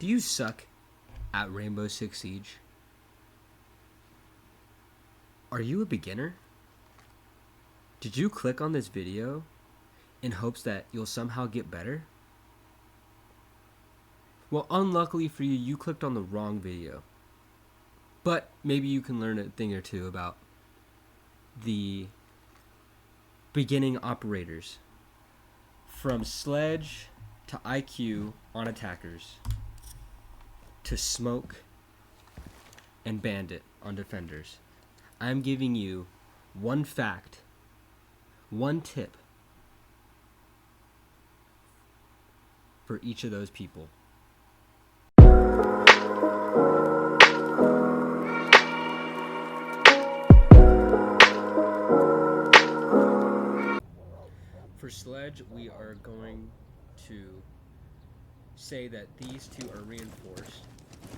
Do you suck at Rainbow Six Siege? Are you a beginner? Did you click on this video in hopes that you'll somehow get better? Well, unluckily for you, you clicked on the wrong video. But maybe you can learn a thing or two about the beginning operators. From Sledge to IQ on attackers, to Smoke and Bandit on defenders. I'm giving you one fact, one tip for each of those people. For Sledge, we are going to say that these two are reinforced.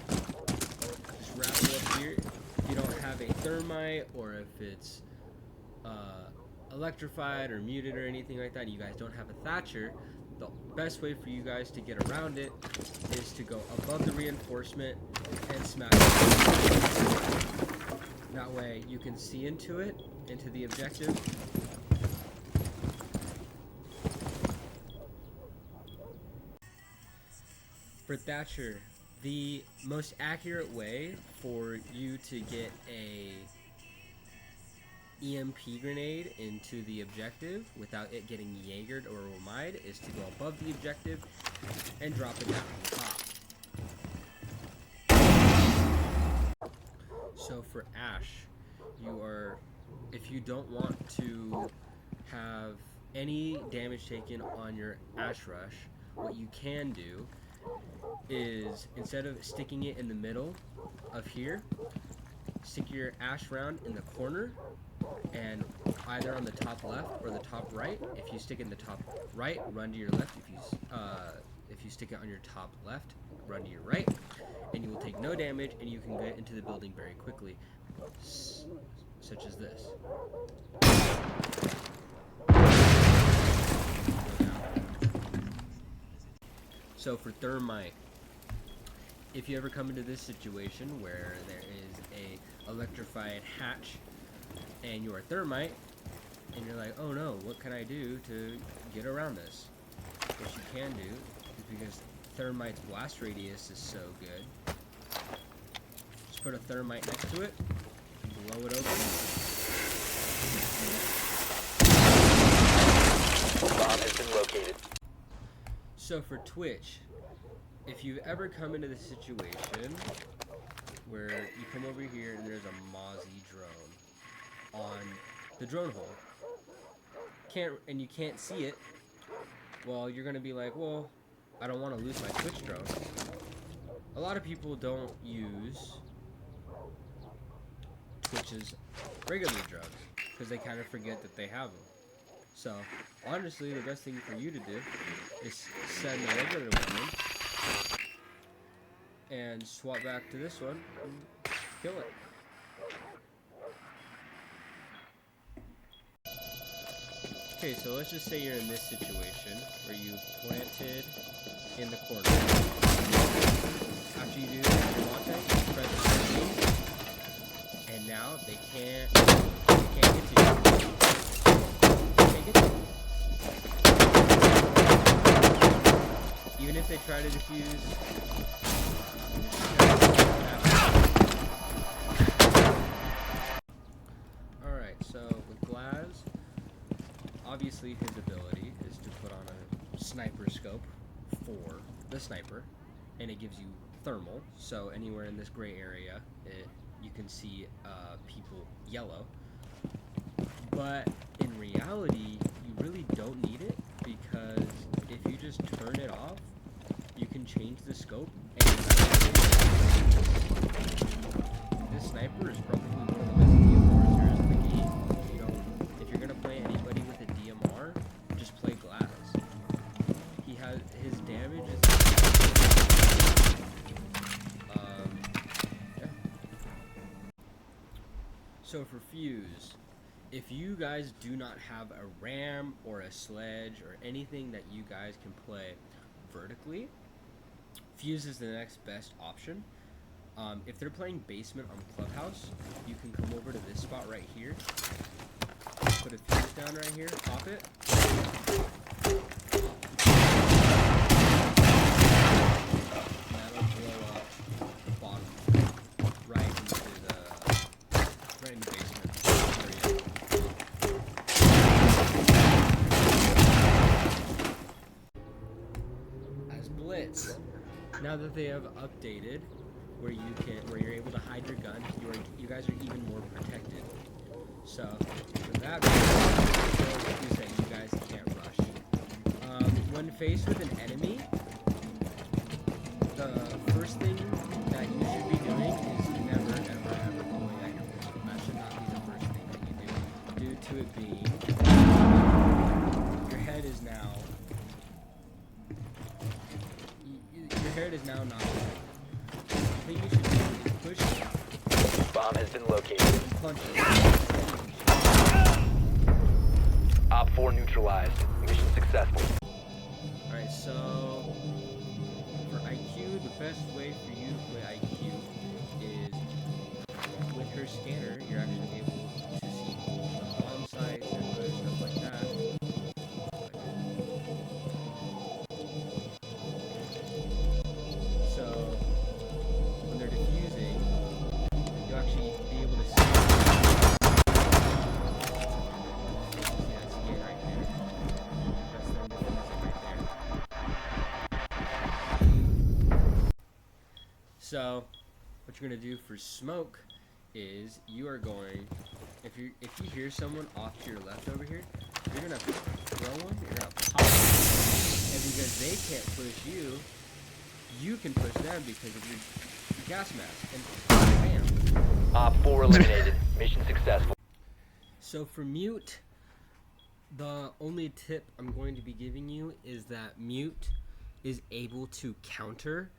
Just wrap it up here. If you don't have a thermite, or if it's electrified or muted or anything like that, you guys don't have a Thatcher, the best way for you guys to get around it is to go above the reinforcement and smash it. That way you can see into it, into the objective. For Thatcher, the most accurate way for you to get a EMP grenade into the objective without it getting Jaegered or Wamide is to go above the objective and drop it down on top. So for Ash, if you don't want to have any damage taken on your Ash Rush, what you can do is, instead of sticking it in the middle of here, stick your Ash round in the corner, and either on the top left or the top right. If you stick it in the top right, run to your left. If you stick it on your top left, run to your right, and you will take no damage, and you can get into the building very quickly, such as this. So for Thermite, if you ever come into this situation where there is a electrified hatch and you're a Thermite, and you're like, oh no, what can I do to get around this? What you can do is, because Thermite's blast radius is so good, just put a Thermite next to it, blow it open. Bomb has been located. So for Twitch, if you've ever come into the situation where you come over here and there's a Mozzie drone on the drone hole, and you can't see it, well, you're gonna be like, well, I don't want to lose my Twitch drone. A lot of people don't use Twitch's regular drones because they kind of forget that they have them. So honestly, the best thing for you to do is send the regular one in and swap back to this one and kill it. Okay, so let's just say you're in this situation where you planted in the corner. After you do that, you want that, you press the and now they can't get to you. Can't get to you. Even if they try to defuse. Alright, so with Glaz, obviously his ability is to put on a sniper scope for the sniper, and it gives you thermal, so anywhere in this gray area you can see people yellow. But in reality, you really don't need it, because if you just turn it off, you can change the scope, and this sniper is probably one of the best DMRs in the game. If you're gonna play anybody with a DMR, just play Glaz. His damage is yeah. So for Fuse, if you guys do not have a RAM or a Sledge or anything that you guys can play vertically, Defuse is the next best option. If they're playing basement on Clubhouse, you can come over to this spot right here. Put a fuse down right here, pop it. That'll blow up the bottom right into the basement area. As Blitz, now that they have updated where you're able to hide your gun, you guys are even more protected. So for that reason, that you guys can't rush. When faced with an enemy, the first thing that you should be doing is never, ever, ever pulling out your pistol. That should not be the first thing that you do. Due to it being, your head is now not. The thing you should do is push it. Bomb has been located. Punch it. Op 4 neutralized. Mission successful. Alright, so for IQ, the best way for you to play IQ is with her scanner, you're actually able to see bomb sites and other stuff like that. So when they're defusing, you'll actually be able to see. So, what you're gonna do for smoke is you are going, if you hear someone off to your left over here, you're gonna throw one, you're gonna pop them, and because they can't push you, you can push them because of your gas mask, and bam. Op 4 eliminated. Mission successful. So for mute, the only tip I'm going to be giving you is that mute is able to counter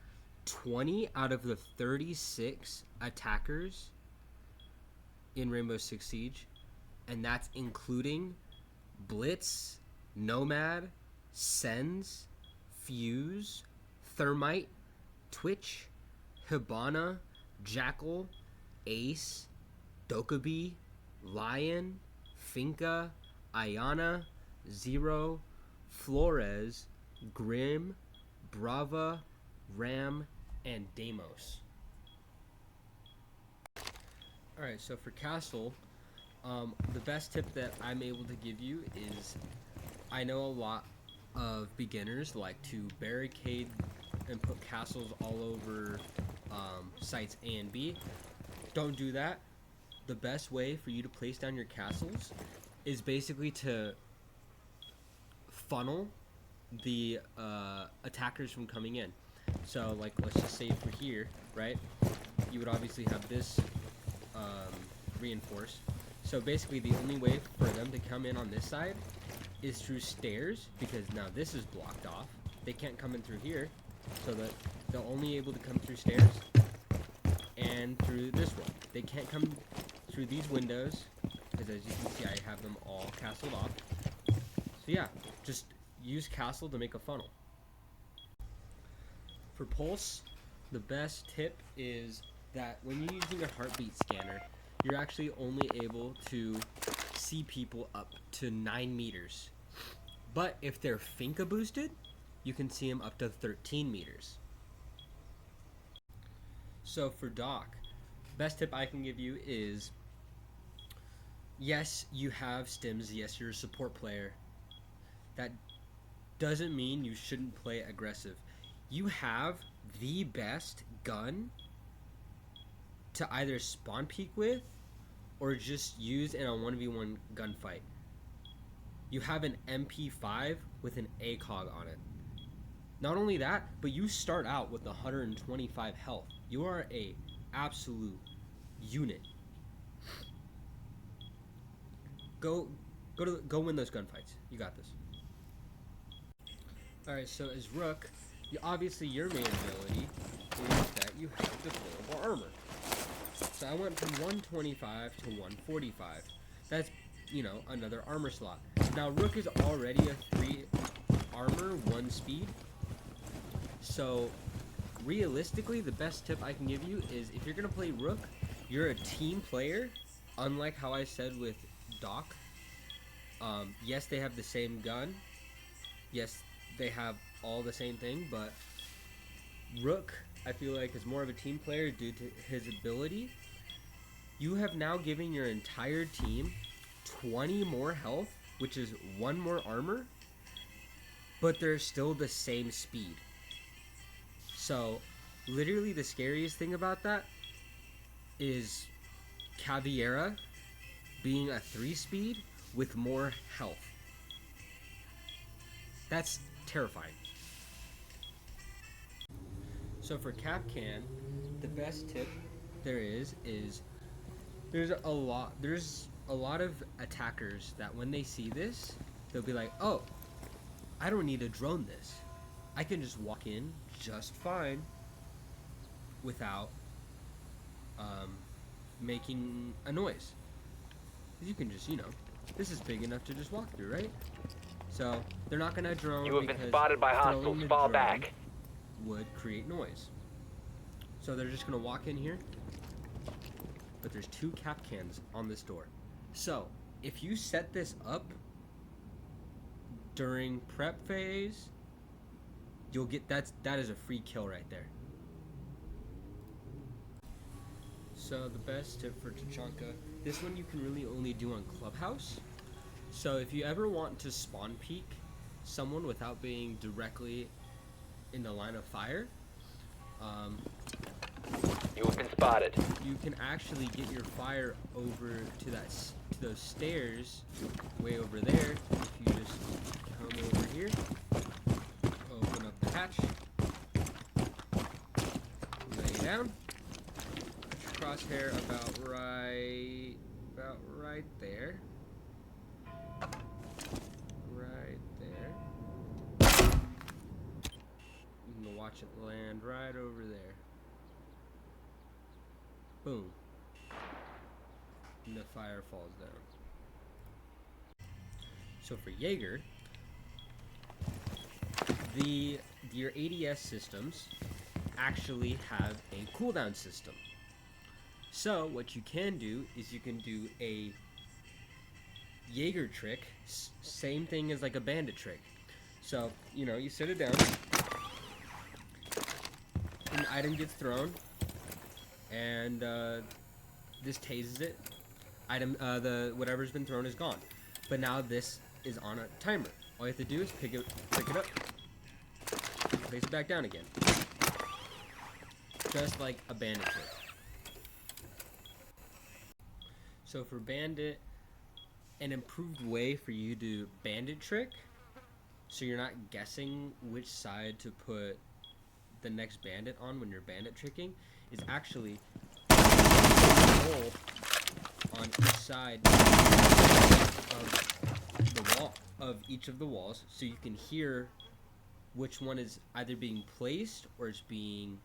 20 out of the 36 attackers in Rainbow Six Siege, and that's including Blitz, Nomad, Sens, Fuse, Thermite, Twitch, Hibana, Jackal, Ace, Dokkaebi, Lion, Finka, Ayana, Zero, Flores, Grim, Brava, Ram, and Deimos. Alright, so for Castle, the best tip that I'm able to give you is, I know a lot of beginners like to barricade and put castles all over sites A and B. Don't do that. The best way for you to place down your castles is basically to funnel the attackers from coming in. So, like, let's just say for here, right, you would obviously have this reinforced. So basically the only way for them to come in on this side is through stairs, because now this is blocked off. They can't come in through here, so that they're only able to come through stairs and through this one. They can't come through these windows, because as you can see, I have them all castled off. So yeah, just use castle to make a funnel. For pulse, the best tip is that when you're using a heartbeat scanner, you're actually only able to see people up to 9 meters. But if they're Finka boosted, you can see them up to 13 meters. So for Doc, best tip I can give you is, yes, you have stims, yes, you're a support player. That doesn't mean you shouldn't play aggressive. You have the best gun to either spawn peek with or just use in a 1v1 gunfight. You have an MP5 with an ACOG on it. Not only that, but you start out with 125 health. You are a absolute unit. Go win those gunfights. You got this. Alright, so as Rook, obviously your main ability is that you have deployable armor. So I went from 125 to 145. That's, another armor slot. Now Rook is already a 3 armor, 1 speed. So realistically, the best tip I can give you is if you're gonna play Rook, you're a team player. Unlike how I said with Doc, yes, they have the same gun. Yes, they have all the same thing, but Rook, I feel like, is more of a team player due to his ability. You have now given your entire team 20 more health, which is 1 more armor, but they're still the same speed. So, literally the scariest thing about that is Caveira being a 3-speed with more health. That's terrifying. So for Kapkan, the best tip there is there's a lot of attackers that when they see this, they'll be like, oh, I don't need to drone this. I can just walk in just fine without making a noise. You can just, this is big enough to just walk through, right? So they're not gonna drone. You have been because spotted by throwing hostiles. the Fall drone back. would create noise. So they're just gonna walk in here. But there's 2 Kapkans on this door. So if you set this up during prep phase, you'll get that is a free kill right there. So the best tip for Tachanka, this one you can really only do on Clubhouse. So if you ever want to spawn peek someone without being directly in the line of fire, You have been spotted. you can actually get your fire over to those stairs way over there. If you just come over here, open up the hatch, lay down, crosshair about right there. Right there. You can watch it land right over there. Boom. And the fire falls down. So for Jaeger, your ADS systems actually have a cooldown system. So what you can do is you can do a Jaeger trick, same thing as like a bandit trick. So, you set it down, an item gets thrown, and this tases it. The whatever's been thrown is gone. But now this is on a timer. All you have to do is pick it up, place it back down again. Just like a bandit trick. So for bandit, an improved way for you to bandit trick, so you're not guessing which side to put the next bandit on when you're bandit tricking, is actually roll on each side of the wall of each of the walls, so you can hear which one is either being placed or is being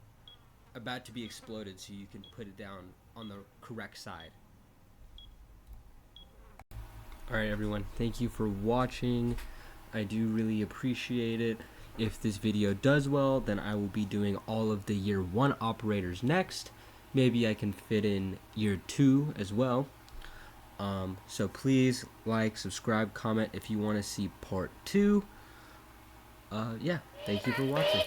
about to be exploded, so you can put it down on the correct side. Alright everyone, thank you for watching. I do really appreciate it. If this video does well, then I will be doing all of the year 1 operators next. Maybe I can fit in year 2 as well. So please like, subscribe, comment if you want to see part 2. Yeah, thank you for watching.